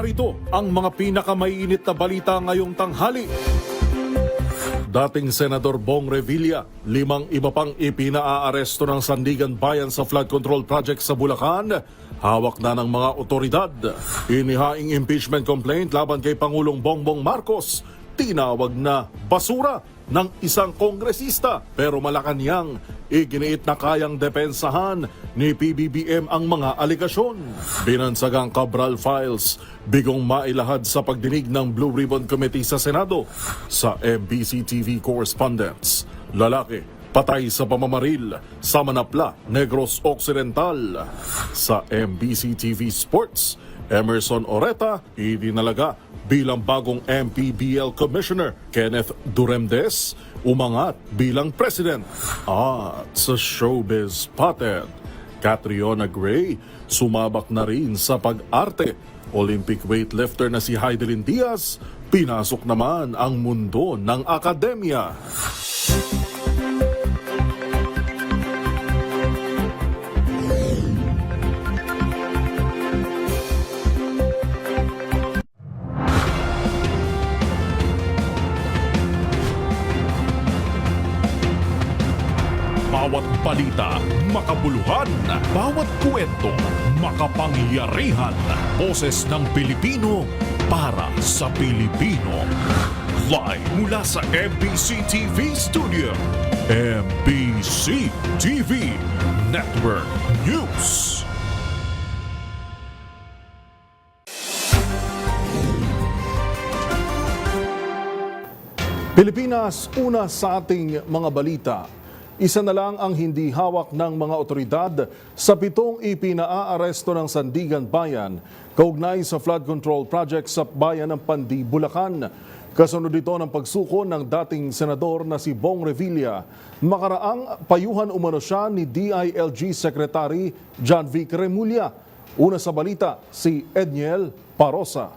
Narito ang mga pinakamaiinit na balita ngayong tanghali. Dating Senador Bong Revilla, 5 iba pang ipinaaresto ng Sandigan Bayan sa flood control project sa Bulacan. Hawak na ng mga otoridad. Inihaing impeachment complaint laban kay Pangulong Bongbong Marcos. Tinawag na basura ng isang kongresista. Pero Malacanang, iginiit na kayang depensahan ni PBBM ang mga aligasyon. Binansagang Cabral Files, bigong mailahad sa pagdinig ng Blue Ribbon Committee sa Senado. Sa MBC TV correspondents, lalaki patay sa pamamaril sa Manapla, Negros Occidental. Sa MBC TV Sports, Emerson Oreta idinalaga bilang bagong MPBL Commissioner. Kenneth Duremdes umangat bilang President. At sa showbiz patent, Catriona Gray sumabak na rin sa pag-arte. Olympic weightlifter na si Heidelin Diaz pinasok naman ang mundo ng akademya. Bawat balita, makabuluhan. Bawat kwento, makapangyarihan. Boses ng Pilipino para sa Pilipino. Live mula sa MBC TV Studio. MBC TV Network News. Pilipinas, una sa ating mga balita. Isa na lang ang hindi hawak ng mga otoridad sa 7 ipinaaresto ng Sandigan Bayan kaugnay sa flood control project sa bayan ng Pandi, Bulacan. Kasunod ito ng pagsuko ng dating senador na si Bong Revilla. Makaraang payuhan umano siya ni DILG Secretary John Vic Remulla. Una sa balita, si Edniel Parosa.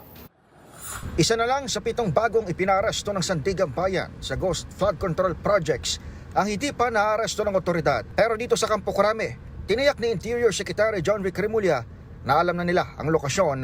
Isa na lang sa 7 bagong ipinaaresto ng Sandigan Bayan sa Ghost Flood Control Projects ang hindi pa naaresto ng otoridad. Pero dito sa Campo Crame, tiniyak ni Interior Secretary John Vic Remulla na alam na nila ang lokasyon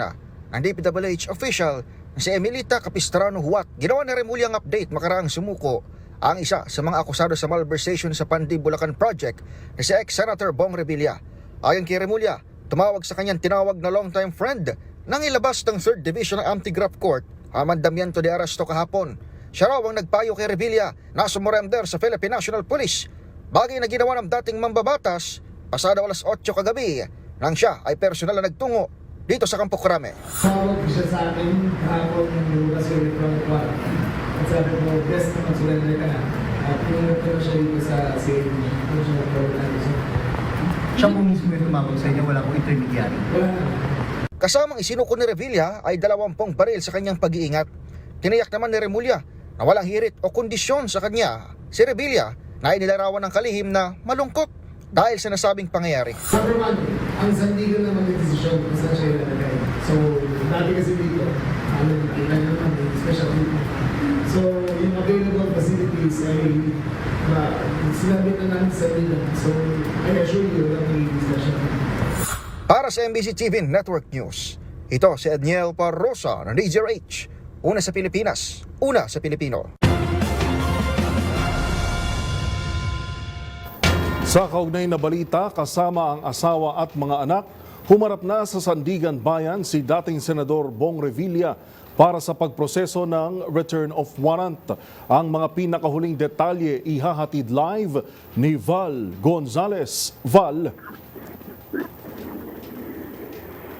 ng DPWH official na si Emilita Capistrano Huat. Ginawa ni Remulla ang update makaraang sumuko ang isa sa mga akusado sa malversation sa Pandi, Bulacan project na si ex-Senator Bong Revilla. Ayon kay Remulla, tumawag sa kanyang tinawag na long-time friend nang ilabas ng 3rd Division ng Anti-Graft Court ang mandamiento de aresto kahapon. Siya raw ang nagpayo kay Revilla na sumurrender sa Philippine National Police, bagay na ginawa ng dating mambabatas pasado alas 8 kagabi nang siya ay personal na nagtungo dito sa Campo Crame. Tawag siya sa akin kahapon ng lugar sa electronic warrant. At sabi ko, best na mag-surrender ka na. At pinunod ko siya dito sa CAD. Siya po mismo yung tumawag sa inyo, wala pong intermediary. Wala na. Kasamang isinuko ni Revilla ay 20 baril sa kanyang pag-iingat. Tiniyak naman ni Remulla na walang hirit o kondisyon sa kanya si Revilla na inilarawan ng kalihim na malungkot dahil sa nasabing pangyayari. Number 1, ang Sandigan naman yung desisyon kung saan siya ilalagay. So, dati kasi dito, kailan naman yung special treatment. So, yung available facilities ay sinabi na namin sa Sandigan. So, I assure you, walang may discussion. Para sa MBC TV Network News, ito si Edniel Parosa ng DZRH. Una sa Pilipinas, una sa Pilipino. Sa kaugnay na balita, kasama ang asawa at mga anak, humarap na sa Sandigan Bayan si dating Senador Bong Revilla para sa pagproseso ng return of warrant. Ang mga pinakahuling detalye ihahatid live ni Val Gonzalez. Val.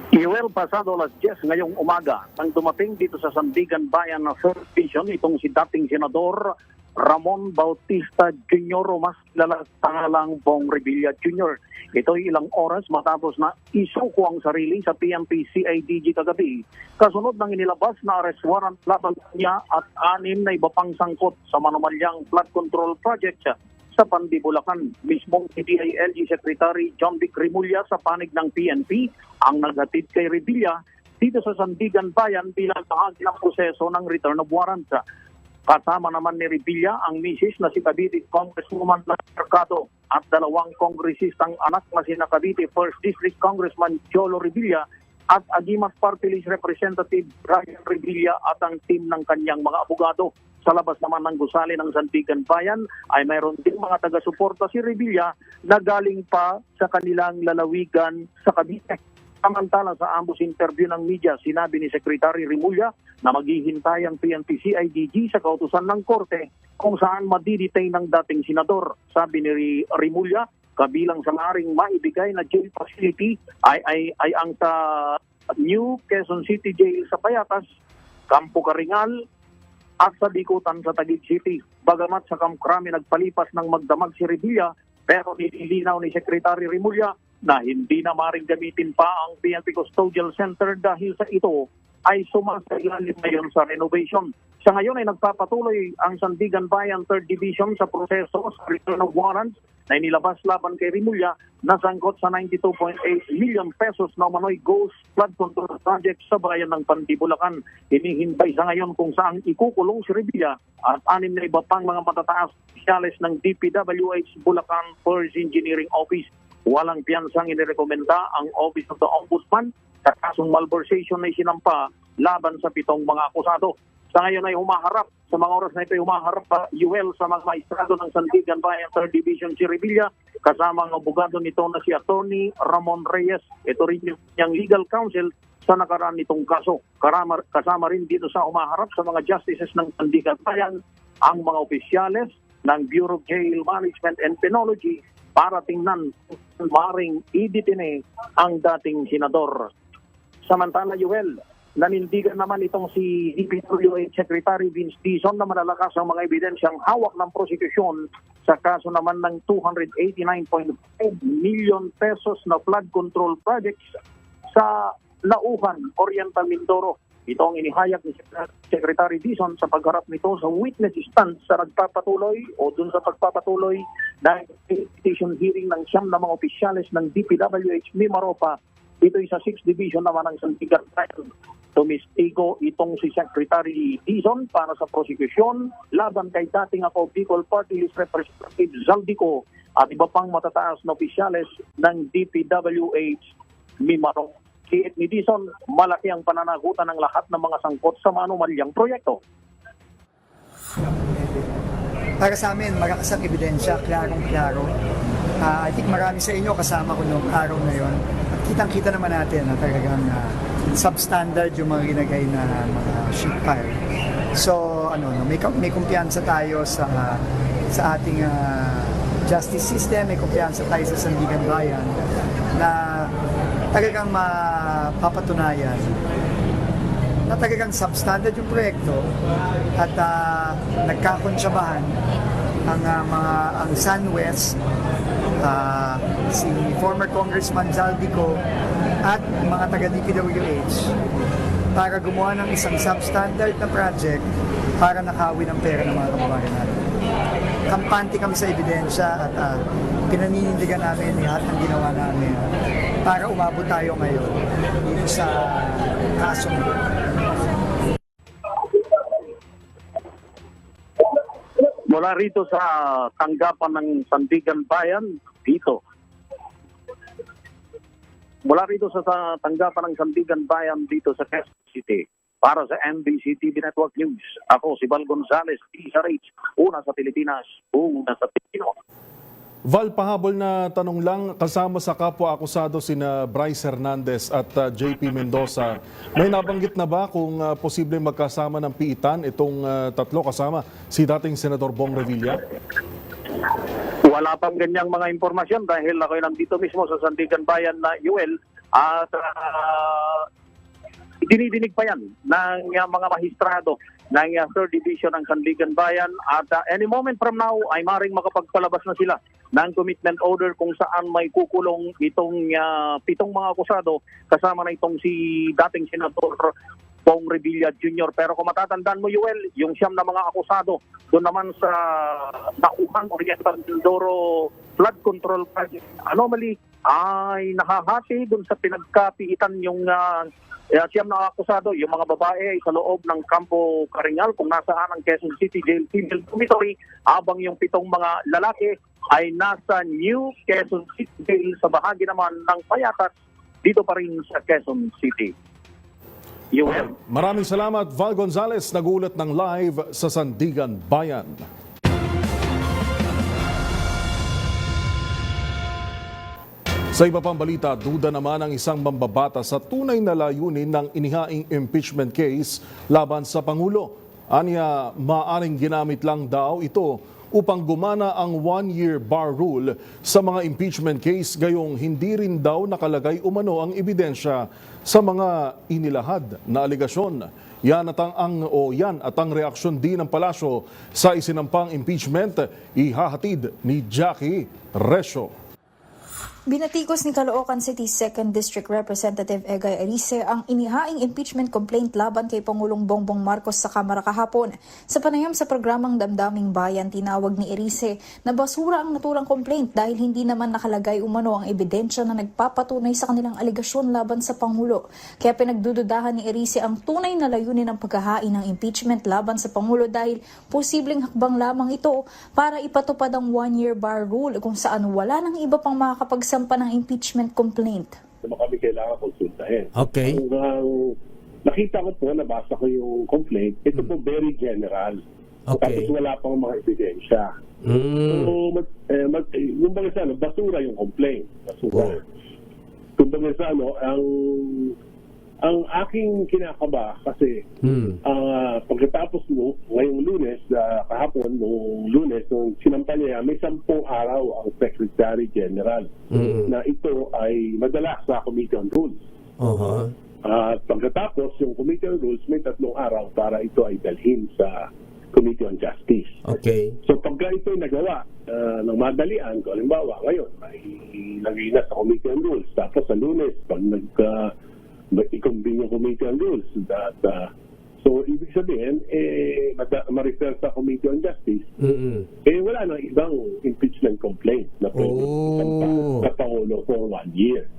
Iwel, pasado alas 10 ngayong umaga nang dumating dito sa Sandigan Bayan na 3rd Division itong si dating Senador Ramon Bautista Jr. o mas kilala sa pangalang Bong Revilla Jr. Ito'y ilang oras matapos na isuko ang sarili sa PNP CIDG kagabi kasunod ng inilabas na arrest warrant laban niya at 6 na iba pang sangkot sa manumalyang flood control project sa Pandi, Bulacan. Mismong DILG Secretary John Vic Remulla sa panig ng PNP ang naghatid kay Revilla dito sa Sandigan Bayan bilang bahagi ng proseso ng return of warrant. Kasama naman ni Revilla ang misis na si Cavite Congresswoman Mercado at 2 kongresistang anak na si Cavite 1st District Congressman Cholo Revilla at Agimas Party List Representative Brian Revilla at ang team ng kanyang mga abogado. Sa labas naman ng gusali ng Sandigan Bayan ay mayroon din mga taga-suporta si Revilla na galing pa sa kanilang lalawigan sa Cavite. Samantala sa ambos interview ng media, sinabi ni Secretary Remulla na maghihintay ang PNP-CIDG sa kautusan ng korte kung saan madidetain ng dating senador. Sabi ni Remulla, kabilang sa maaaring maibigay na jail facility ay ang sa New Quezon City Jail sa Payatas, Campo Karingal at sa Bikutan sa Taguig City. Bagamat sa Camp Crame nagpalipas ng magdamag si Revilla, pero nililinaw ni Secretary Remulla na hindi na maaaring gamitin pa ang PNP Custodial Center dahil sa ito ay sumasailalim ngayon sa renovation. Sa ngayon ay nagpapatuloy ang Sandigan Bayan 3rd Division sa proseso sa return of warrants na inilabas laban kay Remulla na sangkot sa 92.8 million pesos na umano'y ghost flood control project sa bayan ng Pandi, Bulacan. Hinihintay sa ngayon kung saan ikukulong si Revilla at 6 na iba pang mga matataas opisyales ng DPWH Bulacan Forest Engineering Office. Walang piyansang inirekomenda ang Office of the Ombudsman sa kasong malversation na isinampa laban sa 7 mga akusado. Sa ngayon ay humaharap, sa mga oras na ito ay humaharap pa UL sa mga maestrado ng Sandigan Bayan 3rd Division si Revilla, kasama ang abogado nito na si Attorney Ramon Reyes. Ito rin yung legal counsel sa nakaraan nitong kaso. Kasama rin dito sa humaharap sa mga justices ng Sandigan Bayan ang mga opisyales ng Bureau of Jail Management and Penology para tingnan kung maaaring idetine ang dating senador. Samantala, UL, nanindigan naman itong si DPWH Secretary Vince Dizon na malalakas ang mga ebidensyang hawak ng prosekusyon sa kaso naman ng 289.5 million pesos na flood control projects sa Lauhan, Oriental Mindoro. Ito ang inihayag ni Secretary Dizon sa pagharap nito sa witness stand sa nagpapatuloy o dun sa pagpapatuloy ng petition hearing ng siyam na mga opisyales ng DPWH Mimaropa. Ito'y sa 6th Division naman ng Sandigan Bayan. Tumistigo itong si Secretary Dizon para sa prosecution laban kay dating ako Bicol Party List Representative Zaldico at iba pang matataas na opisyales ng DPWH Mimaropa. Kiit ni Dizon, malaki ang pananagutan ng lahat ng mga sangkot sa manumalyang proyekto. Para sa amin, malakas ang ebidensya, klarong-klaro. I think marami sa inyo kasama ko noong araw na yon. At kitang-kita naman natin na talagang substandard yung mga ginagay na mga sheet pile. So, may kumpiyansa tayo sa ating justice system, may kumpiyansa tayo sa Sandigan Bayan na talagang mapapatunayan na talagang substandard yung proyekto at nagkakonsyabahan ang SunWest, si former Congressman Zaldico at mga taga-DPWH para gumawa ng isang substandard na project para nakawin ang pera ng mga kababayan natin. Kampante kami sa ebidensya at pinaninindigan namin lahat ng ginawa namin para umabot tayo ngayon dito sa kasong ito. Mula rito sa tanggapan ng Sandigan Bayan, dito. Mula rito sa tanggapan ng Sandigan Bayan dito sa Quezon City. Para sa NBC TV Network News, ako si Val Gonzales, DZRH, una sa Pilipinas, una sa Pilipino. Val, pahabol na tanong lang, kasama sa kapwa-akusado sina Bryce Hernandez at JP Mendoza, may nabanggit na ba kung posibleng magkasama ng piitan itong tatlo kasama si dating Senador Bong Revilla? Wala pang ganyang mga impormasyon dahil ako'y nandito mismo sa Sandigan Bayan na UL at dinidinig pa yan ng mga mahistrado ng 3rd Division ng Sandigan Bayan at any moment from now ay maring makapagpalabas na sila ng commitment order kung saan may kukulong itong 7 mga akusado kasama na itong si dating Senador Bong Revilla Jr. Pero kung matatandaan mo, Yuel, yung 9 na mga akusado doon naman sa Lauhan, Oriental Mindoro Flood Control Project anomaly ay nakahati doon sa pinagkapiitan yung 9 na akusado, yung mga babae ay sa loob ng Campo Karingal kung nasaan ang Quezon City Jail Female Dormitory, habang yung 7 mga lalaki ay nasa New Quezon City Jail sa bahagi naman ng Payatas dito pa rin sa Quezon City. Yuel. Maraming salamat, Val Gonzales, nagulat ng live sa Sandigan Bayan. Sa iba pang balita, duda naman ang isang mambabata sa tunay na layunin ng inihaing impeachment case laban sa Pangulo. Anya, maaring ginamit lang daw ito upang gumana ang one-year bar rule sa mga impeachment case, gayong hindi rin daw nakalagay umano ang ebidensya sa mga inilahad na aligasyon. Yan at ang reaksyon din ng palasyo sa isinampang impeachment, ihahatid ni Jackie Resio. Binatikos ni Caloocan City 2nd District Representative Egay Arice ang inihaing impeachment complaint laban kay Pangulong Bongbong Marcos sa Kamara kahapon. Sa panayam sa programang Damdaming Bayan, tinawag ni Arice na basura ang naturang complaint dahil hindi naman nakalagay umano ang ebidensya na nagpapatunay sa kanilang aligasyon laban sa Pangulo. Kaya pinagdududahan ni Arice ang tunay na layunin ng paghahain ng impeachment laban sa Pangulo dahil posibleng hakbang lamang ito para ipatupad ang one-year bar rule kung saan wala nang iba pang makakapagsampa ng impeachment complaint. Kami kailangan konsultahin. Okay. Ang nakita ko po, nabasa ko yung complaint, ito po very general. Okay. Tapos wala pang mga ebidensya. So, yung baga sa basura yung complaint. Basura. Kung baga sa ang aking kinakaba kasi pagkatapos mo, ngayong Lunes, kahapon, nung Lunes, nung sinampa niya, may 10 araw ang Secretary General na ito ay madala sa Committee on Rules. At pagkatapos, yung Committee on Rules, may 3 araw para ito ay dalhin sa Committee on Justice. Okay. So pagka ito ay nagawa ng madalian, kung halimbawa, ngayon, ay lagay na sa Committee on Rules. Tapos sa Lunes, pag i-convene yung Committee on Rules, so ibig sabihin, ma-refer sa Committee on Justice, wala nang ibang impeachment complaint na pwede sa Pangulo for 1 year.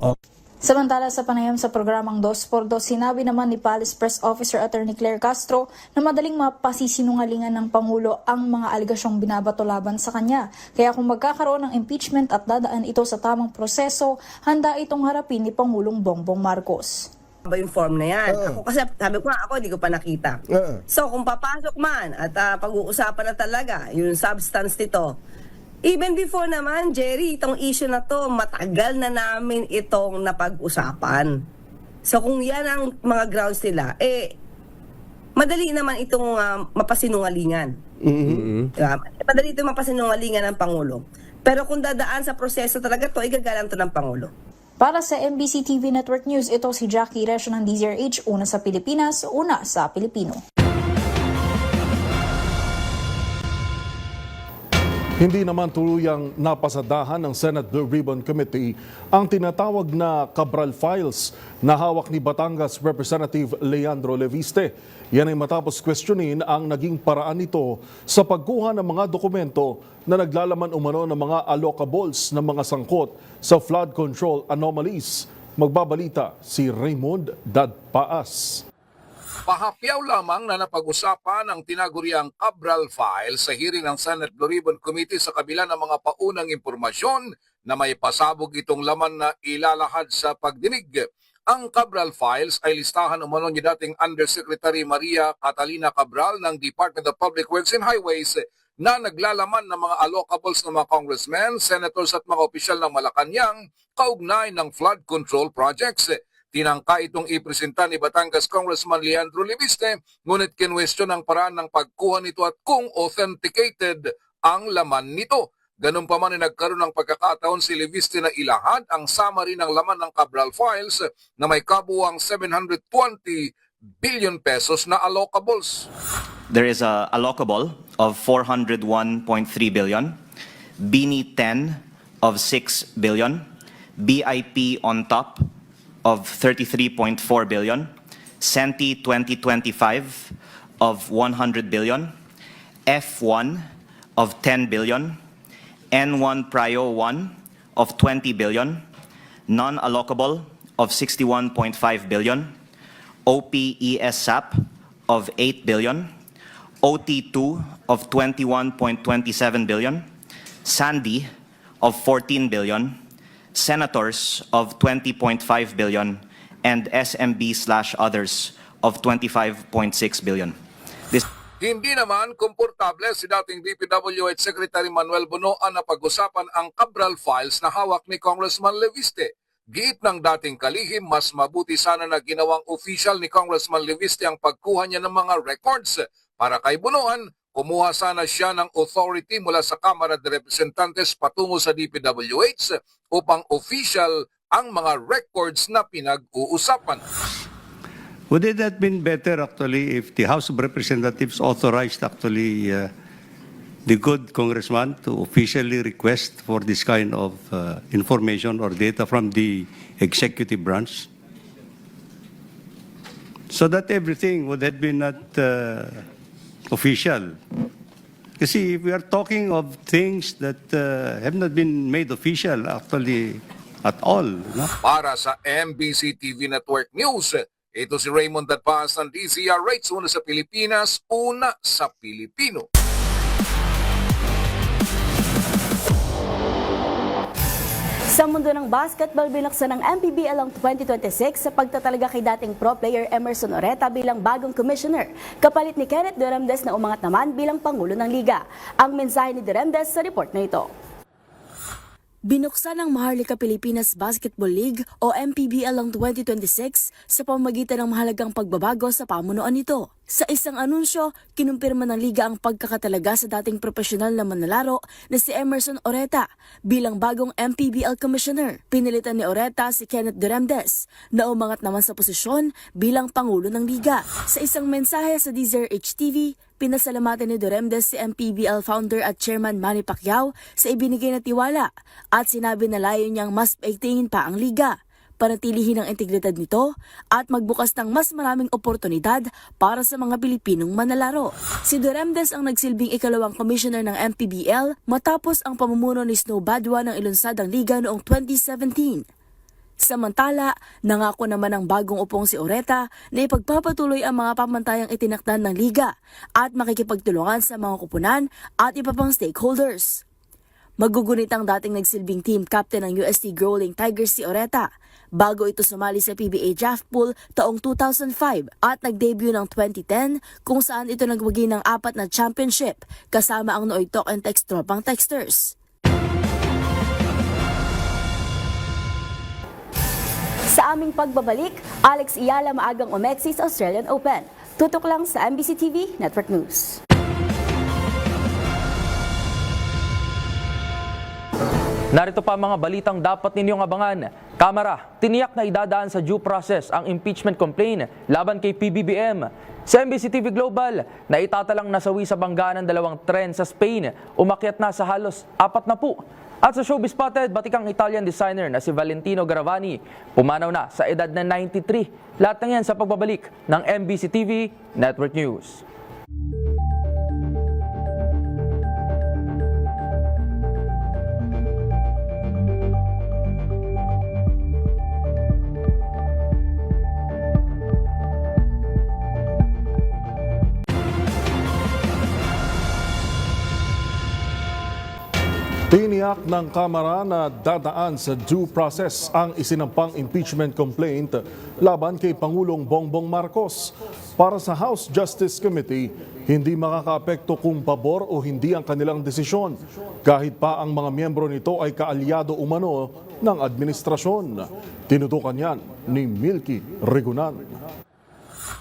Samantala sa panayam sa programang 2x2, sinabi naman ni Palace Press Officer Attorney Claire Castro na madaling mapasisinungalingan ng Pangulo ang mga aligasyong binabato laban sa kanya. Kaya kung magkakaroon ng impeachment at dadaan ito sa tamang proseso, handa itong harapin ni Pangulong Bongbong Marcos. Ba yung form na yan? Ako kasi sabi ko nga, ako hindi ko pa nakita. So kung papasok man at pag-uusapan na talaga yung substance nito, even before naman, Jerry, itong issue na to, matagal na namin itong napag-usapan. So kung yan ang mga grounds nila, madali naman itong mapasinungalingan. Diba? Madali itong mapasinungalingan ng Pangulo. Pero kung dadaan sa proseso talaga to, igagalang to ng Pangulo. Para sa MBC TV Network News, ito si Jackie Resio ng DZRH, una sa Pilipinas, una sa Pilipino. Hindi naman tuluyang napasadahan ng Senate Blue Ribbon Committee ang tinatawag na Cabral Files na hawak ni Batangas Representative Leandro Leviste. Yan ay matapos questionin ang naging paraan nito sa pagkuha ng mga dokumento na naglalaman umano ng mga allocables ng mga sangkot sa flood control anomalies. Magbabalita si Raymond Dadpaas. Pahapyaw lamang na napag-usapan ang tinaguriang Cabral File sa hearing ng Senate Blue Ribbon Committee sa kabila ng mga paunang impormasyon na may pasabog itong laman na ilalahad sa pagdinig. Ang Cabral Files ay listahan umano ni dating Undersecretary Maria Catalina Cabral ng Department of Public Works and Highways na naglalaman ng mga allocables ng mga congressmen, senators at mga opisyal ng Malacanang kaugnay ng flood control projects. Tinangka itong ipresenta ni Batangas Congressman Leandro Leviste, ngunit kinwestiyon ang paraan ng pagkuha nito at kung authenticated ang laman nito. Ganun pa man ay nagkaroon ng pagkakataon si Leviste na ilahad ang summary ng laman ng Cabral Files na may kabuuang 720 billion pesos na allocables. There is a allocable of 401.3 billion, BINI 10 of 6 billion, BIP on top of 33.4 billion, Senti 2025 of 100 billion, F1 of 10 billion, N1 Prio 1 of 20 billion, non-allocable of 61.5 billion, OPESAP of 8 billion, OT2 of 21.27 billion, Sandy of 14 billion, senators of 20.5 billion, and SMB/others of 25.6 billion. This Hindi naman komportable si dating DPWH Secretary Manuel Bonoan na pag-usapan ang Cabral files na hawak ni Congressman Leviste. Giit ng dating kalihim, mas mabuti sana na ginawang official ni Congressman Leviste ang pagkuha niya ng mga records. Para kay Bonoan, kumuha sana siya ng authority mula sa Kamara de Representantes patungo sa DPWH upang official ang mga records na pinag-uusapan. Would it have been better actually if the House of Representatives authorized actually the good congressman to officially request for this kind of information or data from the executive branch? So that everything would have been not official. You see, if we are talking of things that have not been made official actually at all. No? Para sa MBC TV Network News, ito si Raymond Dadpaz ng DZRH, una sa Pilipinas, una sa Pilipino. Sa mundo ng basketball, binuksan ng MPBL ang 2026 sa pagtatalaga kay dating pro player Emerson Oreta bilang bagong commissioner, kapalit ni Kenneth Duremdes na umangat naman bilang Pangulo ng Liga. Ang mensahe ni Duremdes sa report na ito. Binuksan ng Maharlika Pilipinas Basketball League o MPBL ang 2026 sa pamamagitan ng mahalagang pagbabago sa pamunuan nito. Sa isang anunsyo, kinumpirma ng Liga ang pagkakatalaga sa dating profesional na manlalaro na si Emerson Oreta bilang bagong MPBL Commissioner. Pinilitan ni Oreta si Kenneth Duremdes na umangat naman sa posisyon bilang Pangulo ng Liga. Sa isang mensahe sa DZRH TV, pinasalamatan ni Duremdes si MPBL founder at chairman Manny Pacquiao sa ibinigay na tiwala at sinabi na layo niyang mas paigtingin pa ang liga, panatilihin ang integridad nito at magbukas ng mas maraming oportunidad para sa mga Pilipinong manlalaro. Si Duremdes ang nagsilbing ikalawang commissioner ng MPBL matapos ang pamumuno ni Snow Badwa ng ilunsad ang liga noong 2017. Samantala, nangako naman ang bagong upong si Oreta na ipagpapatuloy ang mga pamantayang itinakdan ng liga at makikipagtulungan sa mga kupunan at iba pang stakeholders. Magugunit ang dating nagsilbing team captain ng UST Growling Tigers si Oreta bago ito sumali sa PBA Draft Pool taong 2005 at nag-debut ng 2010 kung saan ito nagwagi ng 4 na championship kasama ang nooy Talk and Text tropang Texters. Sa aming pagbabalik, Alex Iyala maagang umeksi sa Australian Open. Tutok lang sa MBC TV Network News. Narito pa mga balitang dapat ninyong abangan. Kamara, tiniyak na idadaan sa due process ang impeachment complaint laban kay PBBM. Sa MBC TV Global, na itatalang nasawi sa banggaan ng 2 tren sa Spain, umakyat na sa halos 40. At sa Showbiz Spotted, batikang Italian designer na si Valentino Garavani, pumanaw na sa edad na 93. Lahat ng yan sa pagbabalik ng MBC TV Network News. Tiniyak ng Kamara na dadaan sa due process ang isinampang impeachment complaint laban kay Pangulong Bongbong Marcos. Para sa House Justice Committee, hindi makakaapekto kung pabor o hindi ang kanilang desisyon, kahit pa ang mga miyembro nito ay kaalyado umano ng administrasyon. Tinutukan yan ni Milky Rigunan.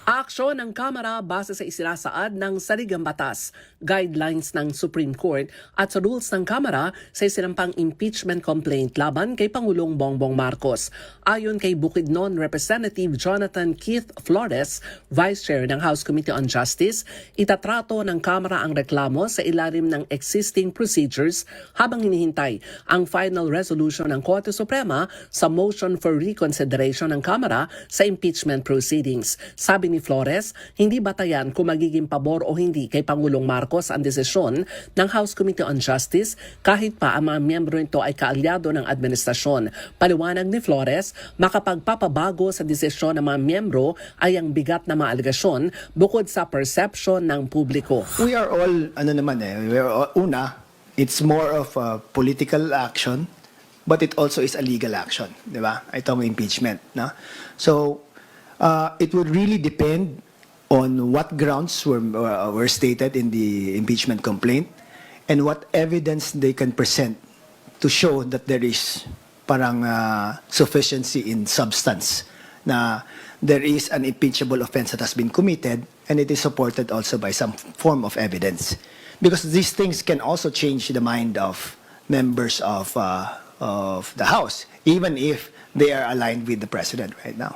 Aksyon ng Kamara base sa isinasaad ng saligang batas, guidelines ng Supreme Court at sa rules ng Kamara sa isinampang impeachment complaint laban kay Pangulong Bongbong Marcos. Ayon kay Bukidnon Representative Jonathan Keith Flores, Vice Chair ng House Committee on Justice, itatrato ng Kamara ang reklamo sa ilalim ng existing procedures habang hinihintay ang final resolution ng Korte Suprema sa motion for reconsideration ng Kamara sa impeachment proceedings. Sabi ni Flores, hindi batayan kung magiging pabor o hindi kay Pangulong Marcos ang desisyon ng House Committee on Justice kahit pa ang mga miyembro nito ay kaalyado ng administrasyon. Paliwanag ni Flores, makapagpapabago sa desisyon ng mga miyembro ay ang bigat na mga alegasyon bukod sa perception ng publiko. We are all, una, it's more of a political action but it also is a legal action, di ba? Itong impeachment, no? So, it would really depend on what grounds were stated in the impeachment complaint and what evidence they can present to show that there is parang sufficiency in substance na there is an impeachable offense that has been committed and it is supported also by some form of evidence. Because these things can also change the mind of members of the House, even if they are aligned with the President right now.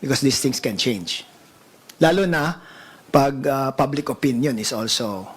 Because these things can change. Lalo na pag public opinion is also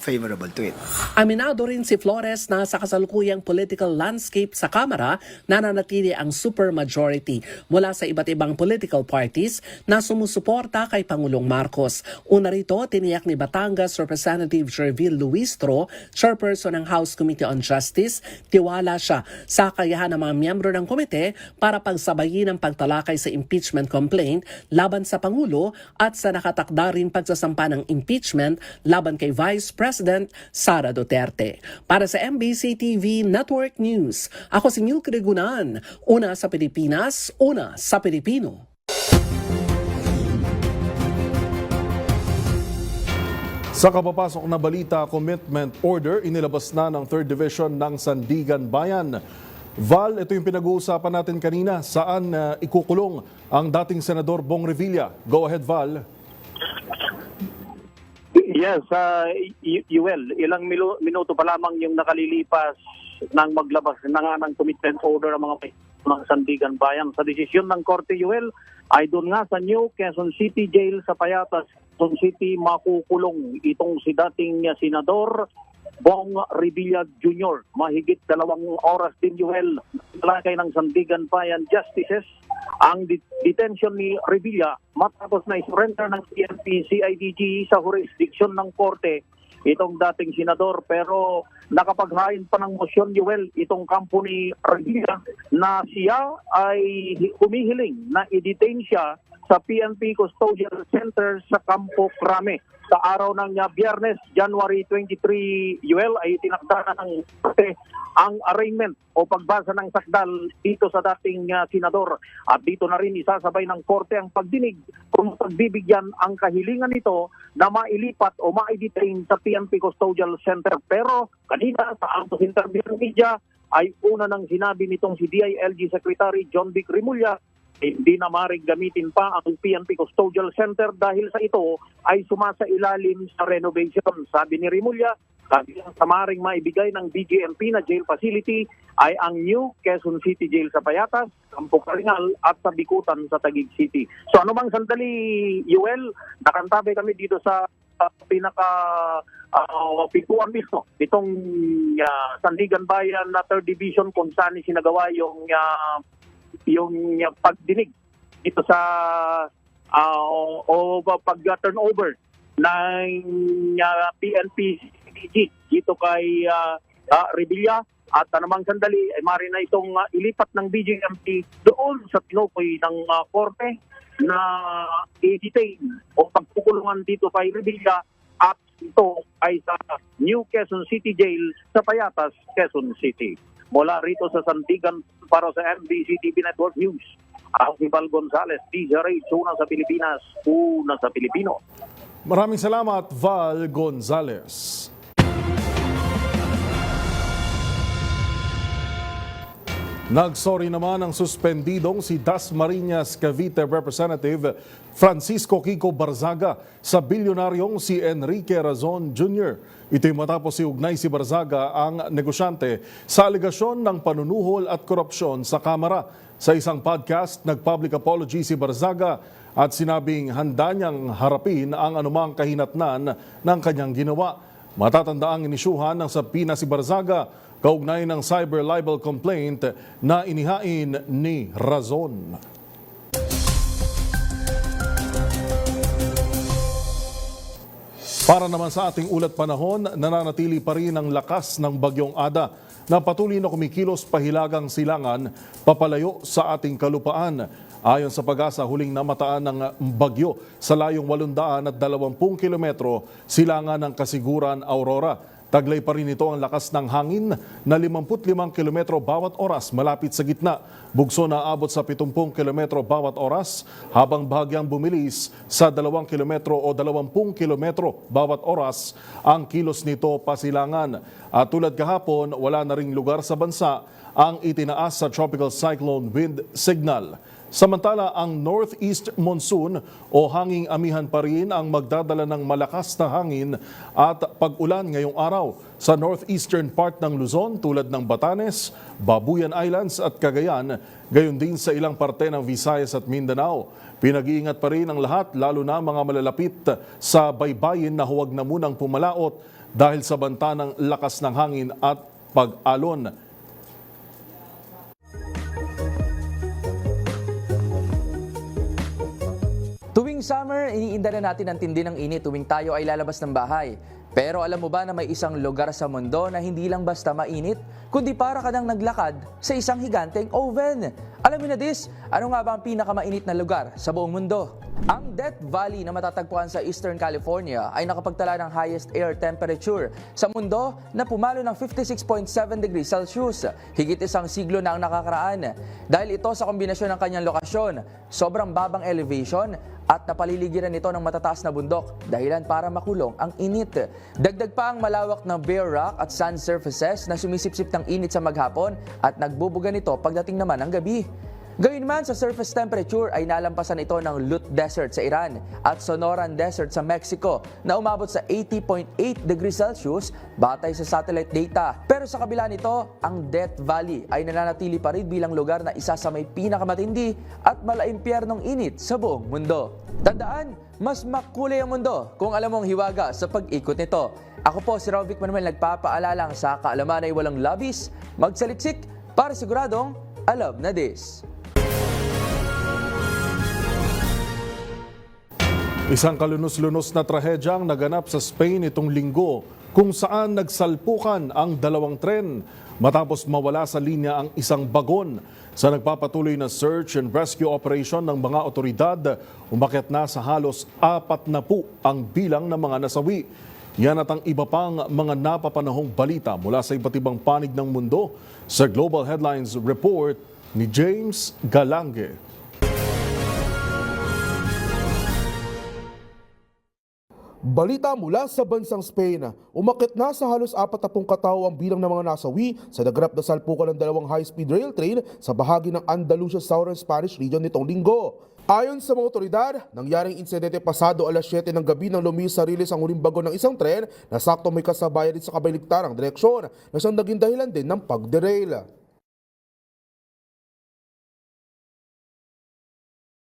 favorable to it. Aminado rin si Flores na sa kasalukuyang political landscape sa Kamara, nananatili ang supermajority mula sa iba't ibang political parties na sumusuporta kay Pangulong Marcos. Una rito, tiniyak ni Batangas Representative Jervil Luistro, chairperson ng House Committee on Justice, tiwala siya sa kakayahan ng mga miyembro ng komite para pagsabayin ang pagtalakay sa impeachment complaint laban sa Pangulo at sa nakatakda rin pagsasampa ng impeachment laban kay Vice President Sara Duterte. Para sa MBC TV Network News, ako si Neil Krigunan. Una sa Pilipinas, una sa Pilipino. Sa kapapasok na balita, commitment order inilabas na ng 3rd Division ng Sandigan Bayan. Val, ito yung pinag-uusapan natin kanina. Saan ikukulong ang dating Senador Bong Revilla? Go ahead, Val. Yes, Yuel, ilang minuto pa lamang yung nakalilipas nang maglabas na nga ng commitment order ang mga Sandigan Bayan. Sa desisyon ng Korte, Yuel, ay doon nga sa New Quezon City Jail sa Payatas, Quezon City, makukulong itong si dating Senador Bong Revilla Jr. Mahigit 2 oras din, Yuel, talakay ng Sandigan Bayan Justices ang detention ni Revilla matapos na isurrender ng PNP CIDG sa jurisdiction ng korte itong dating senador, pero nakapaghain pa ng motion, Yuel, itong kampo ni Revilla na siya ay humihiling na i-detain siya sa PNP Custodial Center sa Campo Crame. Sa araw ng Biyernes, January 23, Yuel, ay tinakda na ng korte ang arraignment o pagbasa ng sakdal dito sa dating senador. At dito na rin isasabay ng korte ang pagdinig kung pagbibigyan ang kahilingan nito na mailipat o ma-detain sa PNP Custodial Center. Pero kanina sa Antos Interview ng Media ay una nang sinabi nitong si DILG Secretary John Vic Rimulya, hindi na maaaring gamitin pa ang PNP Custodial Center dahil sa ito ay sumasailalim sa renovation. Sabi ni Rimulya, kabilang sa maaaring maibigay ng BJMP na jail facility ay ang New Quezon City Jail sa Payatas, Campo Caringal at sa Bikutan sa Taguig City. So anumang sandali, Yuel, nakantabi kami dito sa pinaka-pikuan mismo itong Sandigan Bayan na 3rd Division kung saan sinagawa yung pagdinig dito sa pag-turnover ng PNP CDG dito kay Revilla. At namang sandali ay mari na itong ilipat ng BJMP doon sa tinukoy ng korte na i-detain o pagkukulungan dito kay Revilla, at ito ay sa New Quezon City Jail sa Payatas, Quezon City. Mula rito sa Sandigan para sa MBC TV Network News, ako si Val Gonzales, DZRH, una sa Pilipinas, una sa Pilipino. Maraming salamat, Val Gonzales. Nagsorry naman ang suspendidong si Dasmariñas Cavite Representative Francisco Kiko Barzaga sa bilyonaryong si Enrique Razon Jr. Ito'y matapos iugnay si Barzaga ang negosyante sa alegasyon ng panunuhol at korupsyon sa Kamara. Sa isang podcast, nag-public apology si Barzaga at sinabing handa niyang harapin ang anumang kahinatnan ng kanyang ginawa. Matatandaang inisyuhan ng sabina si Barzaga kaugnay ng cyber libel complaint na inihain ni Razon. Para naman sa ating ulat panahon, nananatili pa rin ang lakas ng bagyong Ada na patuloy na kumikilos pahilagang silangan papalayo sa ating kalupaan. Ayon sa Pag-asa, huling namataan ng bagyo sa layong 820 kilometro silangan ng Kasiguran, Aurora. Taglay pa rin ito ang lakas ng hangin na 55 kilometro bawat oras malapit sa gitna. Bugso na abot sa 70 kilometro bawat oras habang bahagyang bumilis sa 2 kilometro o 20 kilometro bawat oras ang kilos nito pasilangan. At tulad kahapon, wala na ring lugar sa bansa ang itinaas sa tropical cyclone wind signal. Samantala, ang northeast monsoon o hanging amihan pa rin ang magdadala ng malakas na hangin at pag-ulan ngayong araw sa northeastern part ng Luzon tulad ng Batanes, Babuyan Islands at Cagayan, gayon din sa ilang parte ng Visayas at Mindanao. Pinag-iingat pa rin ang lahat, lalo na mga malalapit sa baybayin na huwag na munang pumalaot dahil sa banta ng lakas ng hangin at pag-alon. Tuwing summer, iniinda na natin ang tindi ng init tuwing tayo ay lalabas ng bahay. Pero alam mo ba na may isang lugar sa mundo na hindi lang basta mainit, kundi para ka nang naglakad sa isang higanteng oven? Alam mo na this, ano nga ba ang pinakamainit na lugar sa buong mundo? Ang Death Valley na matatagpuan sa Eastern California ay nakapagtala ng highest air temperature sa mundo na pumalo ng 56.7 degrees Celsius, higit isang siglo na ang nakakaraan. Dahil ito sa kombinasyon ng kanyang lokasyon, sobrang babang elevation at napaliligiran ito ng matataas na bundok, dahilan para makulong ang init. Dagdag pa ang malawak na bare rock at sand surfaces na sumisipsip ng init sa maghapon at nagbubuga nito pagdating naman ng gabi. Gayunman sa surface temperature ay nalampasan ito ng Lut Desert sa Iran at Sonoran Desert sa Mexico na umabot sa 80.8 degrees Celsius batay sa satellite data. Pero sa kabila nito, ang Death Valley ay nananatili pa rin bilang lugar na isa sa may pinakamatindi at malaimpyernong init sa buong mundo. Tandaan, mas makulay ang mundo kung alam mong hiwaga sa pag-ikot nito. Ako po si Rovic Manuel nagpapaalalang sa kaalaman ay walang labis, magsaliksik para siguradong alam na this. Isang kalunos-lunos na trahedyang naganap sa Spain itong linggo kung saan nagsalpukan ang 2 tren matapos mawala sa linya ang isang bagon. Sa nagpapatuloy na search and rescue operation ng mga otoridad, umakyat na sa halos 40 ang bilang ng mga nasawi. Yan at ang iba pang mga napapanahong balita mula sa iba't ibang panig ng mundo sa Global Headlines Report ni James Galange. Balita mula sa bansang Spain, umakyat na sa halos 40 katao ang bilang ng mga nasawi sa naganap na salpukan ng 2 high-speed rail train sa bahagi ng Andalusia Southern Spanish Region nitong linggo. Ayon sa mga otoridad, nangyaring insidente pasado alas 7 ng gabi nang lumihis sa riles ang huling bagon ng isang tren na sakto may kasabayan din sa kabaligtarang direksyon na siyang naging dahilan din ng pag-derail.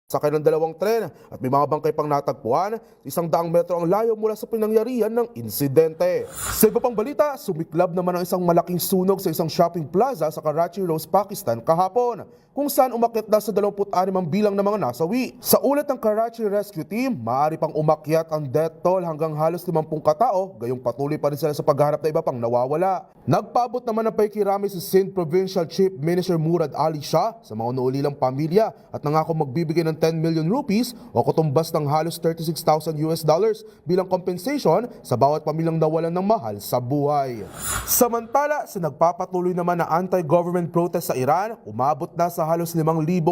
Sakay ng 2 tren at may mga bangkay pang natagpuan, 100 metro ang layo mula sa pinangyarihan ng insidente. Sa iba pang balita, sumiklab naman ang isang malaking sunog sa isang shopping plaza sa Karachi, Rose, Pakistan kahapon, kung saan umakyat na sa 26 ang bilang ng mga nasawi. Sa ulat ng Karachi Rescue Team, maaari pang umakyat ang death toll hanggang halos 50 katao, gayong patuloy pa rin sila sa paghahanap na iba pang nawawala. Nagpaabot naman ng paikirami si Sindh Provincial Chief Minister Murad Ali Shah sa mga nauulilang pamilya at nangako magbibigay ng 10 million rupees o katumbas ng halos $36,000 bilang compensation sa bawat pamilyang nawalan ng mahal sa buhay. Samantala, sa nagpapatuloy naman na anti-government protest sa Iran, umabot na sa halos 5,000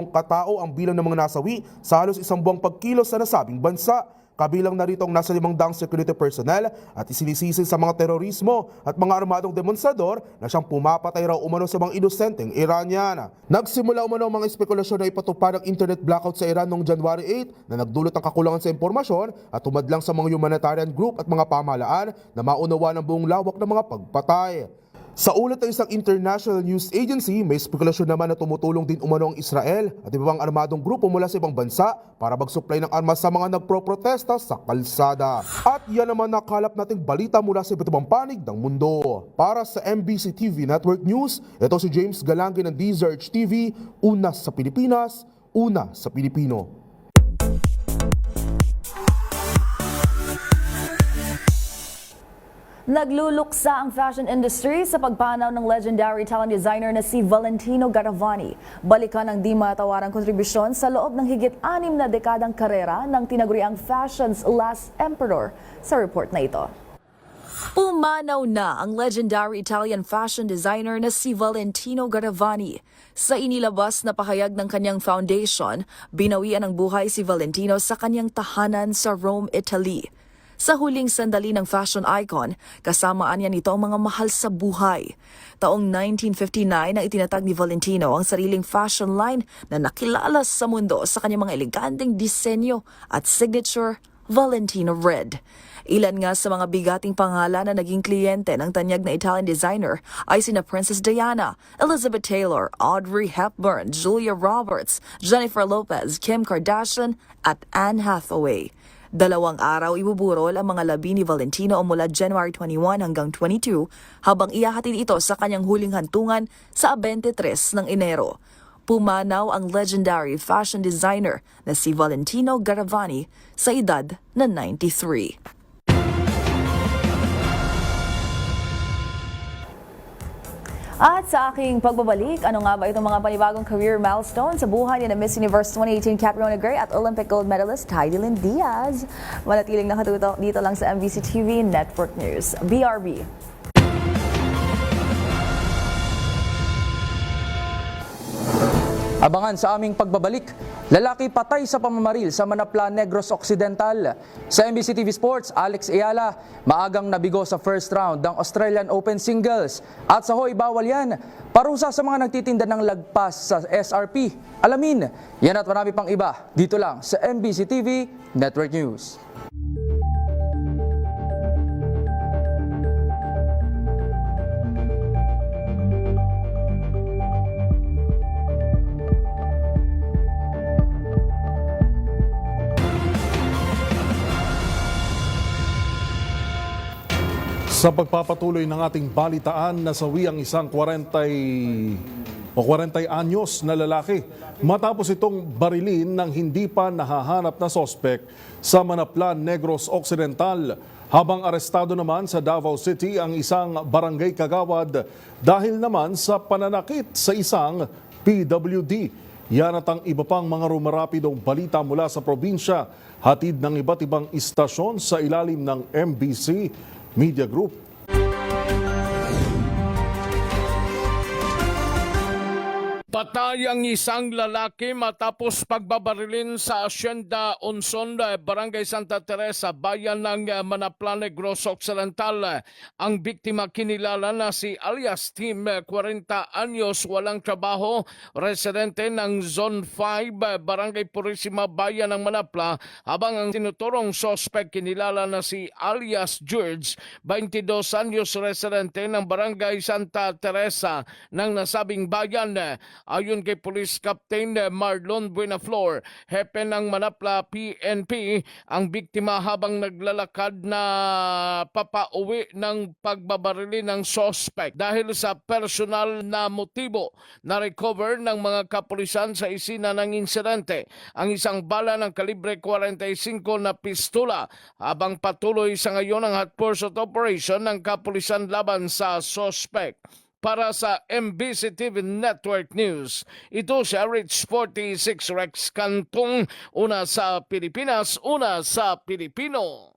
katao ang bilang ng mga nasawi sa halos isang buwang pagkilos sa nasabing bansa. Kabilang na rito ang nasa 500 security personnel at isinisisi sa mga terorismo at mga armadong demonstrador na siyang pumapatay raw umano sa mga inosenteng Iranian. Nagsimula umano ang mga espekulasyon na ipatupad ang internet blackout sa Iran noong January 8 na nagdulot ng kakulangan sa impormasyon at humadlang sa mga humanitarian group at mga pamahalaan na maunawa ng buong lawak ng mga pagpatay. Sa ulat ng isang international news agency, may spekulasyon naman na tumutulong din umano ang Israel at iba pang armadong grupo mula sa ibang bansa para mag-supply ng armas sa mga nagpro-protesta sa kalsada. At yan naman nakalap nating balita mula sa iba't ibang panig ng mundo. Para sa MBC TV Network News, ito si James Galange ng DZRH TV, una sa Pilipinas, una sa Pilipino. Nagluluksa ang fashion industry sa pagpanaw ng legendary talent designer na si Valentino Garavani. Balikan ang di matawarang kontribusyon sa loob ng higit 6 na dekadang karera ng tinaguriang fashion's last emperor. Sa report na ito. Pumanaw na ang legendary Italian fashion designer na si Valentino Garavani. Sa inilabas na pahayag ng kanyang foundation, binawian ng buhay si Valentino sa kanyang tahanan sa Rome, Italy. Sa huling sandali ng fashion icon, kasamaan niya nito ang mga mahal sa buhay. Taong 1959 na itinatag ni Valentino ang sariling fashion line na nakilala sa mundo sa kanyang mga eleganteng disenyo at signature Valentino Red. Ilan nga sa mga bigating pangalan na naging kliyente ng tanyag na Italian designer ay sina Princess Diana, Elizabeth Taylor, Audrey Hepburn, Julia Roberts, Jennifer Lopez, Kim Kardashian at Anne Hathaway. 2 araw ibuburol ang mga labi ni Valentino mula January 21 hanggang 22 habang ihahatid ito sa kanyang huling hantungan sa 23 ng Enero. Pumanaw ang legendary fashion designer na si Valentino Garavani sa edad na 93. At sa aking pagbabalik, ano nga ba itong mga panibagong career milestone sa buhay ni na Miss Universe 2018 Catriona Gray at Olympic gold medalist Heidelin Diaz? Manatiling nakatutok dito lang sa MBC TV Network News. BRB. Abangan sa aming pagbabalik, lalaki patay sa pamamaril sa Manapla, Negros Occidental. Sa MBC TV Sports, Alex Ayala, maagang nabigo sa first round ng Australian Open Singles. At sa Hoy Bawal Yan, parusa sa mga nagtitinda ng lagpas sa SRP. Alamin, yan at marami pang iba, dito lang sa MBC TV Network News. Sa pagpapatuloy ng ating balitaan, nasawi ang isang 40 anyos na lalaki matapos itong barilin ng hindi pa nahahanap na sospek sa Manapla, Negros Occidental. Habang arestado naman sa Davao City ang isang barangay kagawad dahil naman sa pananakit sa isang PWD. Yan at ang iba pang mga rumarapidong balita mula sa probinsya, hatid ng iba't ibang istasyon sa ilalim ng MBC Media Group. Patay ang isang lalaki matapos pagbabarilin sa Hacienda Unson, Barangay Santa Teresa, bayan ng Manapla, Negros Occidental. Ang biktima kinilala na si alias Tim, 40 anyos, walang trabaho, residente ng Zone 5, Barangay Purisima, bayan ng Manapla, habang ang tinuturong sospek kinilala na si alias George, 22 anyos, residente ng Barangay Santa Teresa ng nasabing bayan. Ayon kay Police Captain Marlon Buenaflor, hepe ng Manapla PNP, ang biktima habang naglalakad na papauwi ng pagbabarili ng suspect. Dahil sa personal na motibo, na-recover ng mga kapulisan sa isina ng insidente ang isang bala ng kalibre 45 na pistola, habang patuloy sa ngayon ang hot pursuit operation ng kapulisan laban sa suspect. Para sa MBC TV Network News, ito si Rich 46 Rex Cantong, una sa Pilipinas, una sa Pilipino.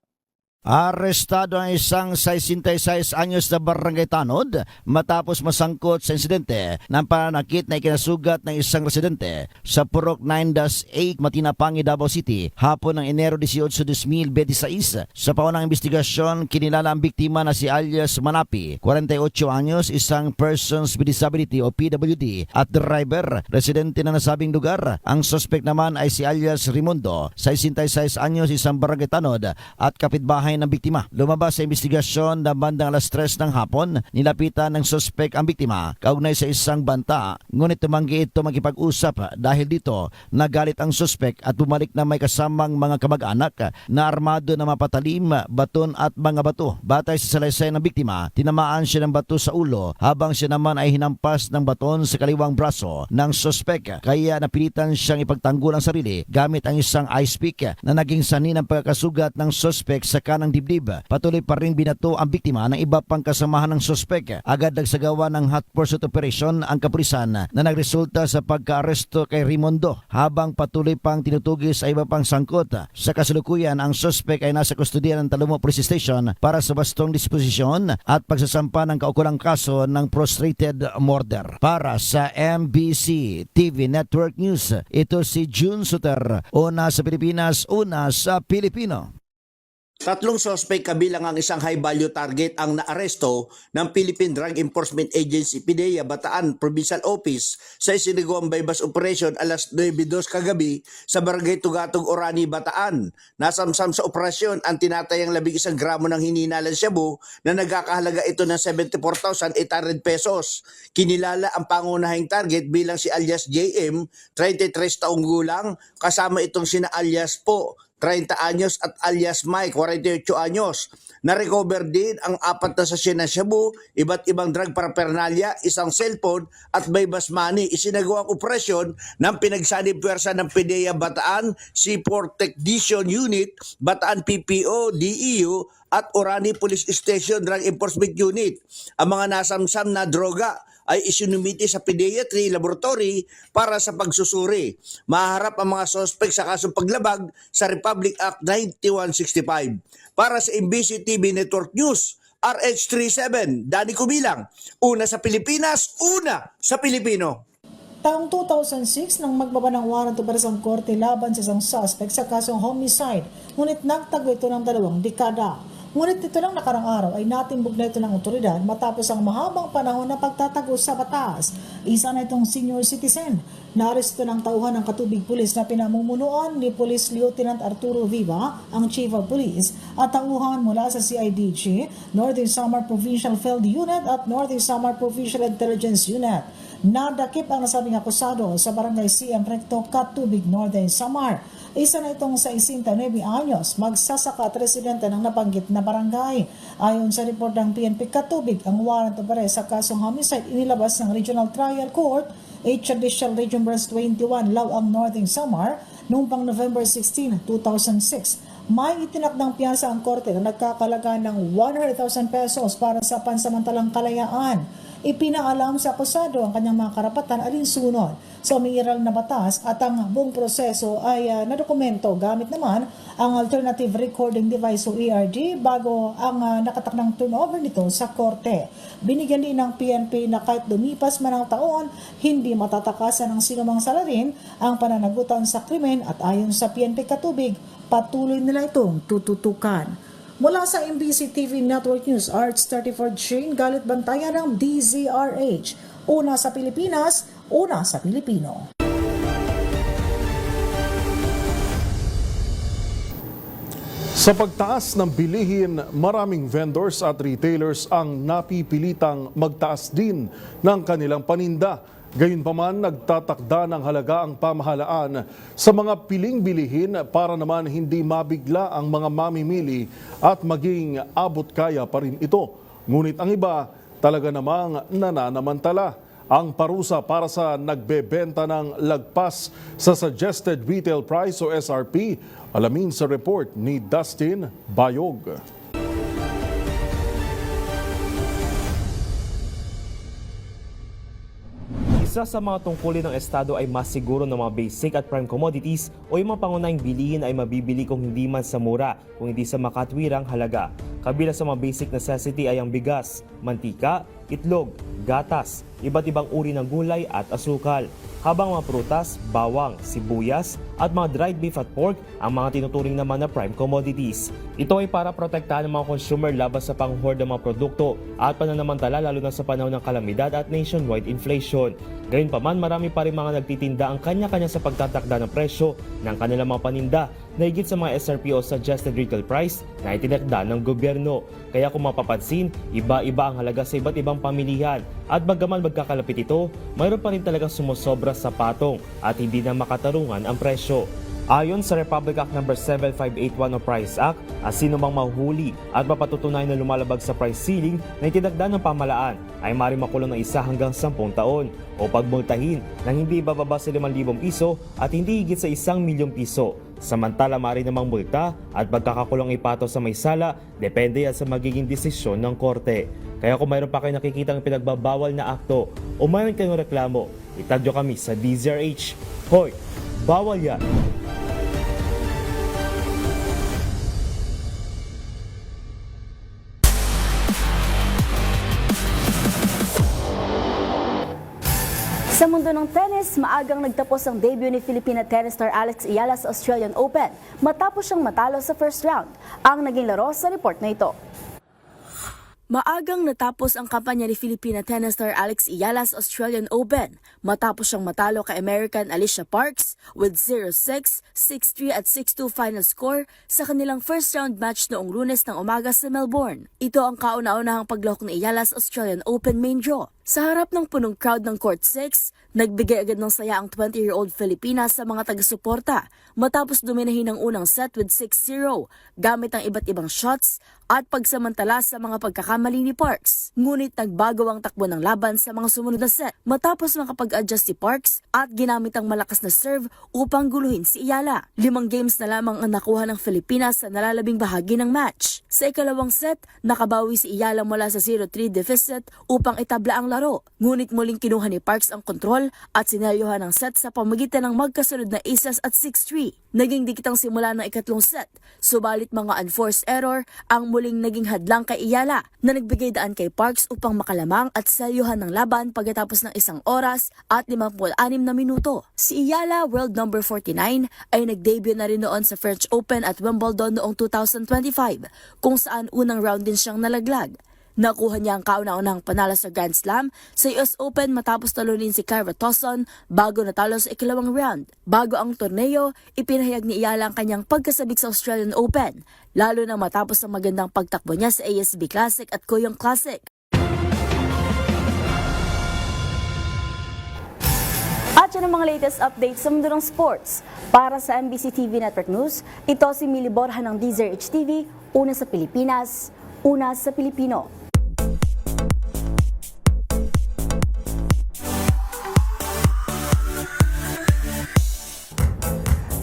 Arestado ang isang 66 anyos na barangay tanod matapos masangkot sa insidente ng pananakit na ikinasugat ng isang residente sa Purok 9-8 Matinapangi, Davao City hapon ng Enero 18, 2026. Sa paunang investigasyon, kinilala ang biktima na si alias Manapi, 48 anyos, isang persons with disability o PWD at driver, residente na nasabing lugar. Ang suspect naman ay si alias Raimundo, 66 anyos, isang barangay tanod at kapitbahay ng biktima. Lumabas sa investigasyon na bandang alas 3 ng hapon, nilapitan ng suspek ang biktima kaugnay sa isang banta, ngunit tumanggi ito makipag-usap. Dahil dito, nagalit ang suspek at bumalik na may kasamang mga kamag-anak na armado na mapatalim, baton at mga bato. Batay sa salaysay ng biktima, tinamaan siya ng bato sa ulo habang siya naman ay hinampas ng baton sa kaliwang braso ng suspek, kaya napilitan siyang ipagtanggol ang sarili gamit ang isang ice pick na naging sanhi ng pagkakasugat ng suspek sa kanang dibdib. Patuloy pa rin binato ang biktima ng iba pang kasamahan ng sospek. Agad nagsagawa ng hot pursuit operation ang kapulisan na nagresulta sa pagka-aresto kay Rimondo, habang patuloy pang tinutugis ay iba pang sangkot. Sa kasalukuyan, ang suspect ay nasa kustodiya ng Talomo Police Station para sa bastong disposisyon at pagsasampa ng kaukulang kaso ng prostrated murder. Para sa MBC TV Network News, ito si June Suter. Una sa Pilipinas, una sa Pilipino. 3 suspect kabilang ang isang high-value target ang naaresto ng Philippine Drug Enforcement Agency PDEA Bataan Provincial Office sa isinagawang bypass operation alas 9:02 kagabi sa Barangay Tugatog, Orani, Bataan. Nasamsam sa operasyon ang tinatayang 11 gramo ng hininalang shabu na nagkakahalaga ito ng 74,800 pesos. Kinilala ang pangunahing target bilang si alias JM, 33 taong gulang, kasama itong sina alias Po, 30 anyos at alias Mike, 48 anyos. Na-recover din ang 4 na sasya ng shabu, iba't ibang drug paraphernalia, isang cellphone at bypass money. Isinagawang operasyon ng pinagsanib puwersa ng PDEA Bataan, C4 Technician Unit, Bataan PPO, DEU at Orani Police Station Drug Enforcement Unit. Ang mga nasamsam na droga ay isinumiti sa Pediatry Laboratory para sa pagsusuri. Maharap ang mga sospek sa kasong paglabag sa Republic Act 9165. Para sa MBC TV Network News, RH37, Danny Kubilang, una sa Pilipinas, una sa Pilipino. Taong 2006 nang magbaba ng warrant of arrest ang korte laban sa isang suspect sa kasong homicide, ngunit nagtago ito ng 2 dekada. Ngunit ito lang nakarang araw ay natimbog na ito ng otoridad matapos ang mahabang panahon na pagtatago sa batas. Isa na itong senior citizen. Naaresto ng tauhan ng Katubig Police na pinamumunuan ni Police Lieutenant Arturo Viva, ang Chief of Police, at tauhan mula sa CIDG, Northern Samar Provincial Field Unit at Northern Samar Provincial Intelligence Unit. Nadakip ang nasabing akusado sa Barangay CM Recto, Katubig, Northern Samar. Isa na itong 69 anyos, magsasaka at residente ng nabanggit na barangay. Ayon sa report ng PNP Katubig, ang warrant of arrest sa kasong homicide inilabas ng Regional Trial Court, 8 Judicial Region Branch 21, Lawang, Northern Samar, noong pang November 16, 2006. May itinakdang piyansa ang korte na nagkakalaga ng 100,000 pesos para sa pansamantalang kalayaan. Ipinaalam sa akusado ang kanyang mga karapatan alinsunod sa umiiral na batas at ang buong proseso ay nadokumento gamit naman ang Alternative Recording Device o ERD bago ang nakatakdang turnover nito sa korte. Binigyan din ng PNP na kahit lumipas man ang taon, hindi matatakasan ng sinumang salarin ang pananagutan sa krimen at ayon sa PNP Katubig, patuloy nila itong tututukan. Mula sa MBC TV Network News, Arts 34 Shane, Galit Bantayan ng DZRH. Una sa Pilipinas, una sa Pilipino. Sa pagtaas ng bilihin, maraming vendors at retailers ang napipilitang magtaas din ng kanilang paninda. Gayunpaman, nagtatakda ng halaga ang pamahalaan sa mga piling bilihin para naman hindi mabigla ang mga mamimili at maging abot kaya pa rin ito. Ngunit ang iba talaga namang nananamantala. Ang parusa para sa nagbebenta ng lagpas sa suggested retail price o SRP, alamin sa report ni Dustin Bayog. Isa sa mga tungkulin ng Estado ay mas siguro ng mga basic at prime commodities o yung mga pangunahing bilihin ay mabibili kung hindi man sa mura, kung hindi sa makatwirang halaga. Kabila sa mga basic necessity ay ang bigas, mantika, itlog, gatas, iba't ibang uri ng gulay at asukal. Habang mga prutas, bawang, sibuyas at mga dried beef at pork ang mga tinuturing naman na prime commodities. Ito ay para protektahan ng mga consumer laban sa pang-hoard ng mga produkto at pananamantala lalo na sa panahon ng kalamidad at nationwide inflation. Gayunpaman, marami pa rin mga nagtitinda ang kanya-kanya sa pagtatakda ng presyo ng kanilang mga paninda na higit sa mga SRP o suggested retail price na itinakda ng gobyerno. Kaya kung mapapansin, iba-iba ang halaga sa iba't ibang pamilihan at bagaman magkakalapit ito, mayroon pa rin talagang sumusobra sa patong at hindi na makatarungan ang presyo. Ayon sa Republic Act No. 7581 o Price Act, ang sino mang mahuhuli at mapatutunayan na lumalabag sa price ceiling na itinagda ng pamahalaan ay maaaring makulong ng 1 hanggang 10 taon o pagmultahin ng hindi bababa sa 5,000 piso at hindi higit sa 1 milyong piso. Samantala, maaari namang multa at pagkakakulong ipato sa may sala, depende yan sa magiging desisyon ng korte. Kaya kung mayroon pa kayo nakikitang pinagbabawal na akto o mayroon kayong reklamo, itagyo kami sa DZRH. Hoy, bawal yan! Sa mundo ng tennis, maagang nagtapos ang debut ni Filipina tennis star Alex Iyala sa Australian Open matapos siyang matalo sa first round. Ang naging laro sa report na ito. Maagang natapos ang kampanya ni Filipina tennis star Alex Iyala sa Australian Open matapos siyang matalo kay American Alicia Parks with 0-6, 6-3 at 6-2 final score sa kanilang first round match noong Lunes ng umaga sa Melbourne. Ito ang kauna-unahang paglahok ni Iyala sa Australian Open main draw. Sa harap ng punong crowd ng Court 6, nagbigay agad ng saya ang 20-year-old Filipina sa mga taga-suporta matapos dominahin ang unang set with 6-0 gamit ang iba't ibang shots at pagsamantala sa mga pagkakamali ni Parks. Ngunit nagbago ang takbo ng laban sa mga sumunod na set matapos makapag-adjust si Parks at ginamit ang malakas na serve upang guluhin si Iyala. 5 games na lamang ang nakuha ng Pilipinas sa nalalabing bahagi ng match. Sa ikalawang set, nakabawi si Iyala mula sa 0-3 deficit upang itabla ang laro. Ngunit muling kinuha ni Parks ang kontrol at sinelyohan ang set sa pamagitan ng magkasunod na aces at 6-3. Naging dikitang simula ng ikatlong set, subalit mga unforced error ang muling naging hadlang kay Iyala na nagbigay daan kay Parks upang makalamang at selyohan ng laban pagkatapos ng 1 oras at 56 na minuto. Si Iyala, world number 49, ay nag-debut na rin noon sa French Open at Wimbledon noong 2025 kung saan unang round din siyang nalaglag. Nakuha niya ang kauna-unahang panalo sa Grand Slam sa US Open matapos talunin si Kyra Tosson bago natalo sa ikalawang round. Bago ang torneo, ipinahayag ni Iyala ang kanyang pagkasabik sa Australian Open, lalo na matapos ang magandang pagtakbo niya sa ASB Classic at Kooyong Classic. At yan ang mga latest updates sa mundo ng sports. Para sa MBC TV Network News, ito si Mili Borja ng DZRH TV, una sa Pilipinas, una sa Pilipino.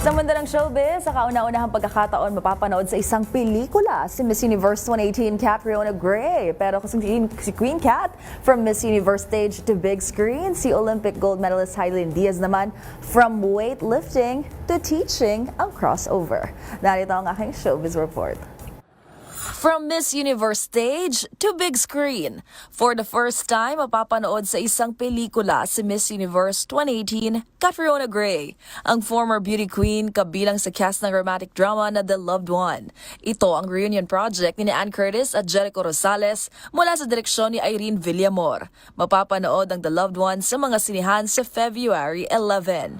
Sa mundo ng showbiz, sa kauna-unahang pagkakataon mapapanood sa isang pelikula si Miss Universe 2018 Catriona Gray. Pero si Queen Cat, from Miss Universe stage to big screen, si Olympic gold medalist Hidilyn Diaz naman from weightlifting to teaching ang crossover. Narito ang aking showbiz report. From Miss Universe stage to big screen, for the first time mapapanood sa isang pelikula si Miss Universe 2018 Catriona Gray, ang former beauty queen kabilang sa cast ng romantic drama na The Loved One. Ito ang reunion project ni Ann Curtis at Jericho Rosales mula sa direksyon ni Irene Villamor. Mapapanood ang The Loved One sa mga sinihan sa February 11.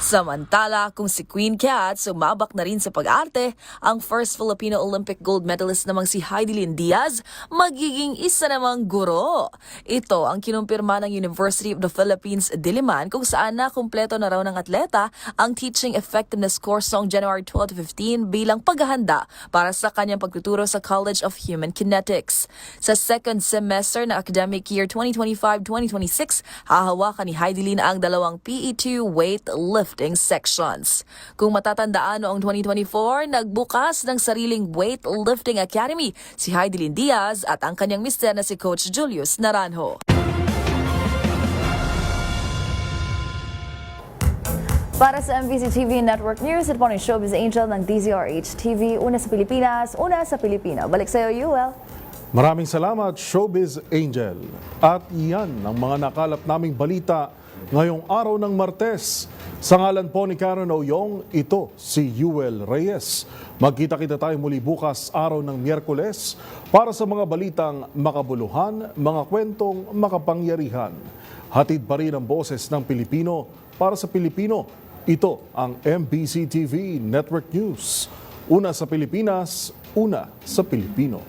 Samantala, kung si Queen Cat sumabak na rin sa pag-arte, ang first Filipino Olympic gold medalist namang si Hidilyn Diaz magiging isa namang guro. Ito ang kinumpirma ng University of the Philippines Diliman kung saan nakumpleto na raw ng atleta ang Teaching Effectiveness course noong January 12 to 15 bilang paghahanda para sa kanyang pagtuturo sa College of Human Kinetics. Sa second semester na academic year 2025-2026, hahawakan ni Hidilyn ang 2 PE2 weightlifting sections. Kung matatandaan noong 2024, nagbukas ng sariling weightlifting academy si Hidilyn Diaz at ang kanyang mister na si Coach Julius Naranjo. Para sa MBC TV Network News, ito po ang Showbiz Angel ng DZRH TV. Una sa Pilipinas, una sa Pilipino. Balik sa iyo, Yuel. Maraming salamat, Showbiz Angel. At iyan ang mga nakalap naming balita ngayong araw ng Martes. Sa ngalan po ni Karen Oyong, ito si Yuel Reyes. Magkita-kita tayo muli bukas araw ng Miyerkules para sa mga balitang makabuluhan, mga kwentong makapangyarihan. Hatid pa rin ang boses ng Pilipino para sa Pilipino. Ito ang MBC TV Network News. Una sa Pilipinas, una sa Pilipino.